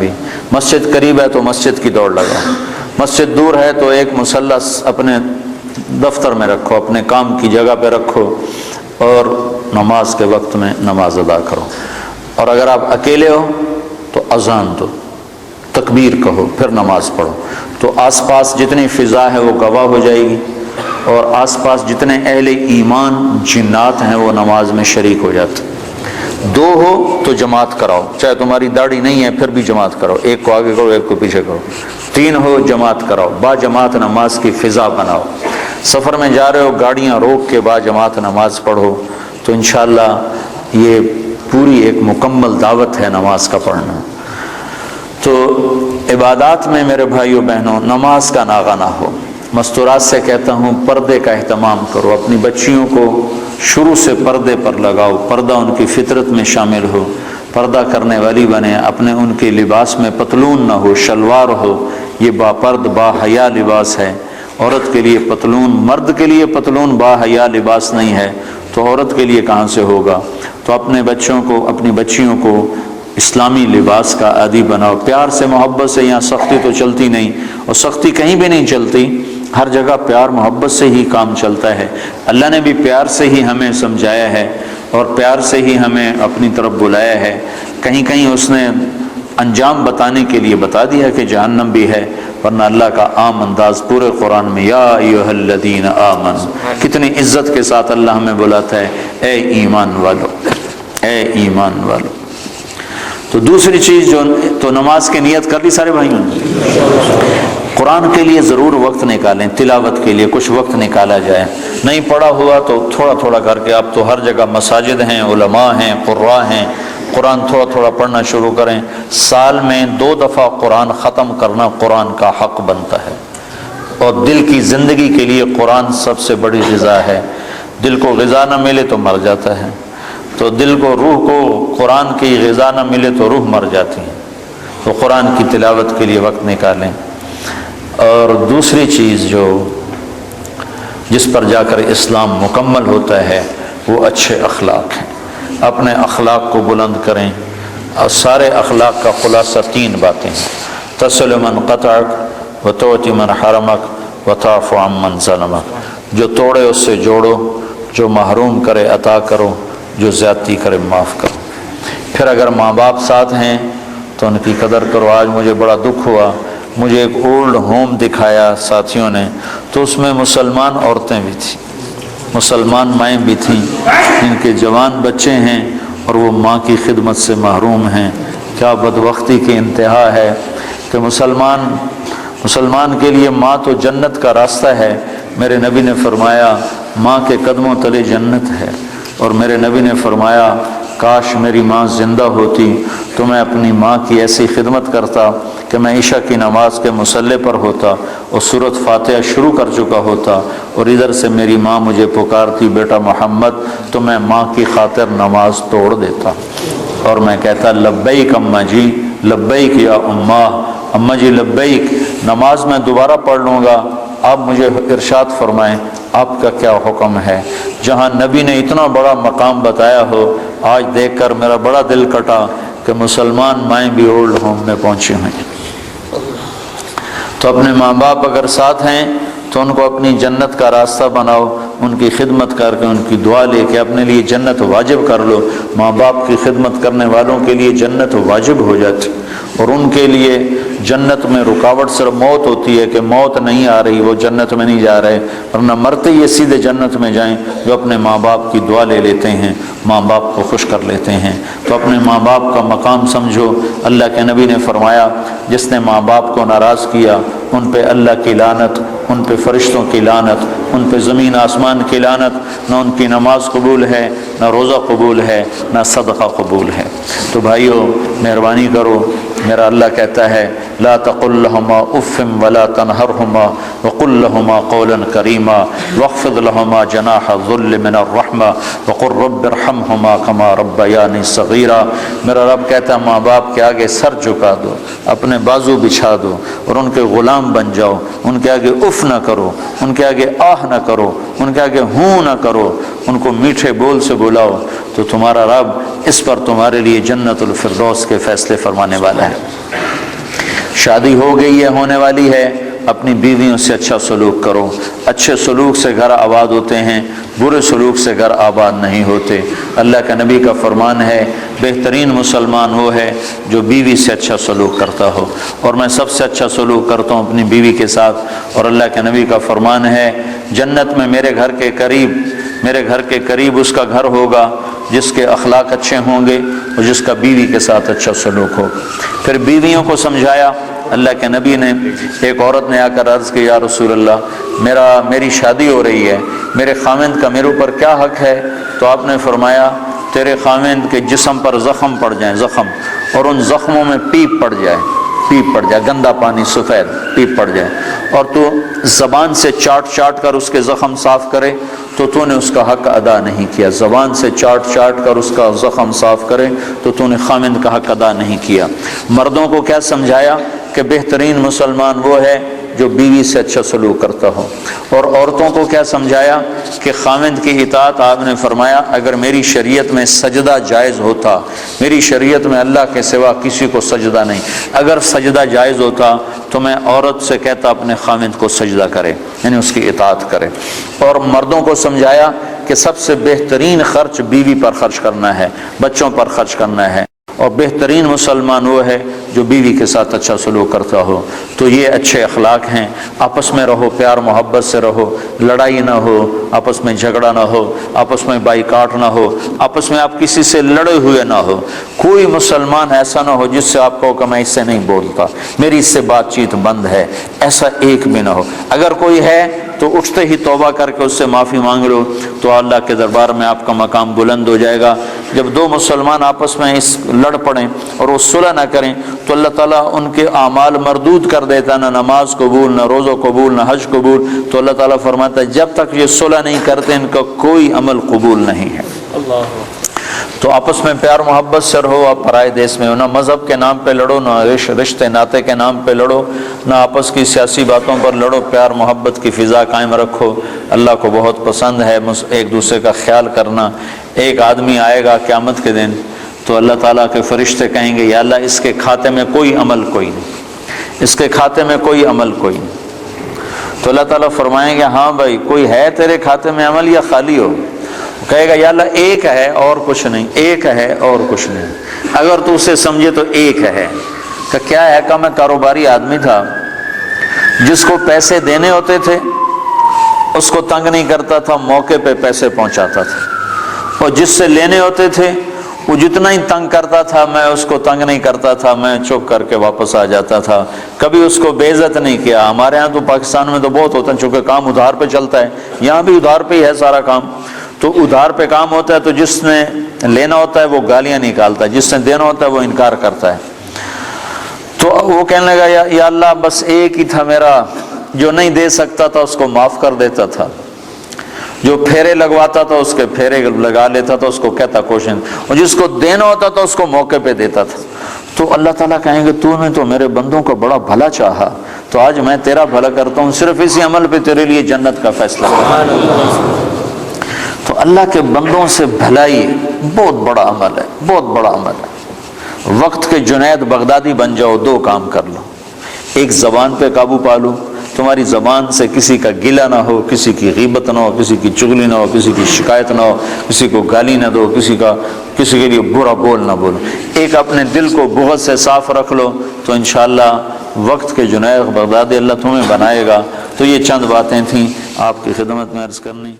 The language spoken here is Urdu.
بھی، مسجد قریب ہے تو مسجد کی دوڑ لگاؤ، مسجد دور ہے تو ایک مصلی اپنے دفتر میں رکھو، اپنے کام کی جگہ پہ رکھو اور نماز کے وقت میں نماز ادا کرو۔ اور اگر آپ اکیلے ہو تو اذان دو، تکبیر کہو، پھر نماز پڑھو، تو آس پاس جتنی فضا ہے وہ گواہ ہو جائے گی، اور آس پاس جتنے اہل ایمان جنات ہیں وہ نماز میں شریک ہو جاتے۔ دو ہو تو جماعت کراؤ، چاہے تمہاری داڑھی نہیں ہے پھر بھی جماعت کرو، ایک کو آگے کرو ایک کو پیچھے کرو۔ تین ہو جماعت کراؤ، با جماعت نماز کی فضا بناؤ۔ سفر میں جا رہے ہو گاڑیاں روک کے با جماعت نماز پڑھو، تو انشاءاللہ یہ پوری ایک مکمل دعوت ہے نماز کا پڑھنا۔ تو عبادات میں میرے بھائیوں بہنوں نماز کا ناغہ نہ ہو۔ مستورات سے کہتا ہوں پردے کا اہتمام کرو، اپنی بچیوں کو شروع سے پردے پر لگاؤ، پردہ ان کی فطرت میں شامل ہو، پردہ کرنے والی بنے، اپنے ان کے لباس میں پتلون نہ ہو، شلوار ہو، یہ با پرد با حیا لباس ہے۔ عورت کے لیے پتلون، مرد کے لیے پتلون با حیا لباس نہیں ہے تو عورت کے لیے کہاں سے ہوگا؟ تو اپنے بچوں کو، اپنی بچیوں کو اسلامی لباس کا عادی بناؤ، پیار سے محبت سے، یہاں سختی تو چلتی نہیں، اور سختی کہیں بھی نہیں چلتی، ہر جگہ پیار محبت سے ہی کام چلتا ہے۔ اللہ نے بھی پیار سے ہی ہمیں سمجھایا ہے اور پیار سے ہی ہمیں اپنی طرف بلایا ہے۔ کہیں کہیں اس نے انجام بتانے کے لیے بتا دیا کہ جہنم بھی ہے، ورنہ اللہ کا عام انداز پورے قرآن میں یا ایھا الذین آمنوا، کتنی عزت کے ساتھ اللہ ہمیں بلاتا ہے، اے ایمان والو، اے ایمان والو۔ تو دوسری چیز جو تو نماز کی نیت کر لی سارے بھائیوں نے؟ قرآن کے لیے ضرور وقت نکالیں، تلاوت کے لیے کچھ وقت نکالا جائے، نہیں پڑھا ہوا تو تھوڑا تھوڑا کر کے، اب تو ہر جگہ مساجد ہیں، علماء ہیں، قراء ہیں، قرآن تھوڑا تھوڑا پڑھنا شروع کریں۔ سال میں 2 دفعہ قرآن ختم کرنا قرآن کا حق بنتا ہے، اور دل کی زندگی کے لیے قرآن سب سے بڑی غذا ہے۔ دل کو غذا نہ ملے تو مر جاتا ہے، تو دل کو، روح کو قرآن کی غذا نہ ملے تو روح مر جاتی ہے۔ تو قرآن کی تلاوت کے لیے وقت نکالیں۔ اور دوسری چیز جس پر جا کر اسلام مکمل ہوتا ہے وہ اچھے اخلاق ہیں۔ اپنے اخلاق کو بلند کریں، اور سارے اخلاق کا خلاصہ 3 باتیں ہیں: تصل من قطعک وتعطی من حرمک وتعفو عن من ظلمک۔ جو توڑے اس سے جوڑو، جو محروم کرے عطا کرو، جو زیادتی کرے معاف کرو۔ پھر اگر ماں باپ ساتھ ہیں تو ان کی قدر کرو۔ آج مجھے بڑا دکھ ہوا، مجھے ایک اولڈ ہوم دکھایا ساتھیوں نے، تو اس میں مسلمان عورتیں بھی تھیں، مسلمان مائیں بھی تھیں، جن کے جوان بچے ہیں اور وہ ماں کی خدمت سے محروم ہیں۔ کیا بدبختی کی انتہا ہے کہ مسلمان کے لیے ماں تو جنت کا راستہ ہے۔ میرے نبی نے فرمایا ماں کے قدموں تلے جنت ہے، اور میرے نبی نے فرمایا کاش میری ماں زندہ ہوتی تو میں اپنی ماں کی ایسی خدمت کرتا کہ میں عشاء کی نماز کے مصلی پر ہوتا اور سورۃ فاتحہ شروع کر چکا ہوتا، اور ادھر سے میری ماں مجھے پکارتی بیٹا محمد، تو میں ماں کی خاطر نماز توڑ دیتا اور میں کہتا لبیک اماں جی، لبیک یا اماں، اماں جی لبیک، نماز میں دوبارہ پڑھ لوں گا، آپ مجھے ارشاد فرمائیں آپ کا کیا حکم ہے۔ جہاں نبی نے اتنا بڑا مقام بتایا ہو، آج دیکھ کر میرا بڑا دل کٹا کہ مسلمان مائیں بھی اولڈ ہوم میں پہنچی ہوئی۔ تو اپنے ماں باپ اگر ساتھ ہیں تو ان کو اپنی جنت کا راستہ بناؤ، ان کی خدمت کر کے، ان کی دعا لے کے اپنے لیے جنت واجب کر لو۔ ماں باپ کی خدمت کرنے والوں کے لیے جنت واجب ہو جاتی، اور ان کے لیے جنت میں رکاوٹ صرف موت ہوتی ہے کہ موت نہیں آ رہی، وہ جنت میں نہیں جا رہے، ورنہ مرتے ہی سیدھے جنت میں جائیں جو اپنے ماں باپ کی دعا لے لیتے ہیں، ماں باپ کو خوش کر لیتے ہیں۔ تو اپنے ماں باپ کا مقام سمجھو۔ اللہ کے نبی نے فرمایا جس نے ماں باپ کو ناراض کیا ان پہ اللہ کی لعنت، ان پہ فرشتوں کی لعنت، ان پہ زمین آسمان کی لعنت، نہ ان کی نماز قبول ہے، نہ روزہ قبول ہے، نہ صدقہ قبول ہے۔ تو بھائیو مہربانی کرو، میرا اللہ کہتا ہے لا تقل لهما اف ولا تنهرهما وقل لهما قولا كريما واخفض لهما جناح الذل من الرحمة وقل رب ارحمهما كما ربياني صغيرا۔ میرا رب کہتا ہے ماں باپ کے آگے سر جھکا دو، اپنے بازو بچھا دو اور ان کے غلام بن جاؤ، ان کے آگے اف نہ کرو، ان کے آگے آہ نہ کرو، ان کے آگے ہوں نہ کرو، ان کو میٹھے بول سے بلاؤ۔ تو تمہارا رب اس پر تمہارے لیے جنت الفردوس کے فیصلے فرمانے والا ہے۔ شادی ہو گئی ہے، ہونے والی ہے، اپنی بیویوں سے اچھا سلوک کرو۔ اچھے سلوک سے گھر آباد ہوتے ہیں، برے سلوک سے گھر آباد نہیں ہوتے۔ اللہ کے نبی کا فرمان ہے بہترین مسلمان وہ ہے جو بیوی سے اچھا سلوک کرتا ہو، اور میں سب سے اچھا سلوک کرتا ہوں اپنی بیوی کے ساتھ۔ اور اللہ کے نبی کا فرمان ہے جنت میں میرے گھر کے قریب اس کا گھر ہوگا جس کے اخلاق اچھے ہوں گے اور جس کا بیوی کے ساتھ اچھا سلوک ہو۔ پھر بیویوں کو سمجھایا اللہ کے نبی نے۔ ایک عورت نے آ کر عرض کی یا رسول اللہ میری شادی ہو رہی ہے، میرے خاوند کا میرے اوپر کیا حق ہے؟ تو آپ نے فرمایا تیرے خاوند کے جسم پر زخم پڑ جائیں، زخم، اور ان زخموں میں پیپ پڑ جائے، گندا پانی سفید پیپ پڑ جائے، اور تو زبان سے چاٹ کر اس کے زخم صاف کرے تو نے اس کا حق ادا نہیں کیا۔ زبان سے چاٹ کر اس کا زخم صاف کرے تو نے خاوند کا حق ادا نہیں کیا۔ مردوں کو کیا سمجھایا کہ بہترین مسلمان وہ ہے جو بیوی سے اچھا سلوک کرتا ہو، اور عورتوں کو کیا سمجھایا کہ خاوند کی اطاعت، آپ نے فرمایا اگر میری شریعت میں سجدہ جائز ہوتا، میری شریعت میں اللہ کے سوا کسی کو سجدہ نہیں، اگر سجدہ جائز ہوتا تو میں عورت سے کہتا اپنے خاوند کو سجدہ کرے، یعنی اس کی اطاعت کرے۔ اور مردوں کو سمجھایا کہ سب سے بہترین خرچ بیوی پر خرچ کرنا ہے، بچوں پر خرچ کرنا ہے، اور بہترین مسلمان وہ ہے جو بیوی کے ساتھ اچھا سلوک کرتا ہو۔ تو یہ اچھے اخلاق ہیں، آپس میں رہو، پیار محبت سے رہو، لڑائی نہ ہو، آپس میں جھگڑا نہ ہو، آپس میں بائیکاٹ نہ ہو، آپس میں آپ کسی سے لڑے ہوئے نہ ہو۔ کوئی مسلمان ایسا نہ ہو جس سے آپ کہو کہ میں اس سے نہیں بولتا، میری اس سے بات چیت بند ہے، ایسا ایک بھی نہ ہو۔ اگر کوئی ہے تو اٹھتے ہی توبہ کر کے اس سے معافی مانگ لو تو اللہ کے دربار میں آپ کا مقام بلند ہو جائے گا۔ جب دو مسلمان آپس میں لڑ پڑیں اور وہ صلح نہ کریں تو اللہ تعالیٰ ان کے اعمال مردود کر دیتا، نہ نماز قبول، نہ روزہ قبول، نہ حج قبول۔ تو اللہ تعالیٰ فرماتا ہے جب تک یہ صلح نہیں کرتے ان کا کوئی عمل قبول نہیں ہے۔ تو آپس میں پیار محبت سے رہو، آپ پرائے دیس میں ہو، نہ مذہب کے نام پہ لڑو، نہ رشتے ناطے کے نام پہ لڑو، نہ آپس کی سیاسی باتوں پر لڑو، پیار محبت کی فضا قائم رکھو۔ اللہ کو بہت پسند ہے ایک دوسرے کا خیال کرنا۔ ایک آدمی آئے گا قیامت کے دن تو اللہ تعالیٰ کے فرشتے کہیں گے یا اللہ اس کے کھاتے میں کوئی عمل کوئی نہیں، اس کے کھاتے میں کوئی عمل کوئی نہیں۔ تو اللہ تعالیٰ فرمائیں گے ہاں بھائی کوئی ہے تیرے کھاتے میں عمل یا خالی ہو؟ کہے گا یا اللہ ایک ہے اور کچھ نہیں، ایک ہے اور کچھ نہیں۔ اگر تو اسے سمجھے تو ایک ہے کہ کیا ہے کہ میں کاروباری آدمی تھا، جس کو پیسے دینے ہوتے تھے اس کو تنگ نہیں کرتا تھا، موقع پہ پیسے پہنچاتا تھا، اور جس سے لینے ہوتے تھے وہ جتنا ہی تنگ کرتا تھا میں اس کو تنگ نہیں کرتا تھا، میں چپ کر کے واپس آ جاتا تھا، کبھی اس کو بے عزت نہیں کیا۔ ہمارے ہاں تو پاکستان میں تو بہت ہوتا ہے، چونکہ کام ادھار پہ چلتا ہے، یہاں بھی ادھار پہ ہی ہے سارا کام، تو ادھار پہ کام ہوتا ہے تو جس نے لینا ہوتا ہے وہ گالیاں نکالتا ہے، جس نے دینا ہوتا ہے وہ انکار کرتا ہے۔ تو وہ کہنے لگا یا اللہ بس ایک ہی تھا میرا جو نہیں دے سکتا تھا اس کو معاف کر دیتا تھا، جو پھیرے لگواتا تھا اس کے پھیرے لگا لیتا تھا، اس کو کہتا کوشش، اور جس کو دینا ہوتا تھا اس کو موقع پہ دیتا تھا۔ تو اللہ تعالیٰ کہیں گے تو نے تو میرے بندوں کا بڑا بھلا چاہا، تو آج میں تیرا بھلا کرتا ہوں، صرف اسی عمل پہ تیرے لیے جنت کا فیصلہ کرتا۔ تو اللہ کے بندوں سے بھلائی بہت بڑا عمل ہے، بہت بڑا عمل ہے۔ وقت کے جنید بغدادی بن جاؤ، دو کام کر لو، ایک زبان پہ قابو پا لو، تمہاری زبان سے کسی کا گلہ نہ ہو، کسی کی غیبت نہ ہو، کسی کی چغلی نہ ہو، کسی کی شکایت نہ ہو، کسی کو گالی نہ دو، کسی کے لیے برا بول نہ بولو، ایک اپنے دل کو بغض سے صاف رکھ لو، تو انشاءاللہ وقت کے جنید بغدادی اللہ تمہیں بنائے گا۔ تو یہ چند باتیں تھیں آپ کی خدمت میں عرض کرنی۔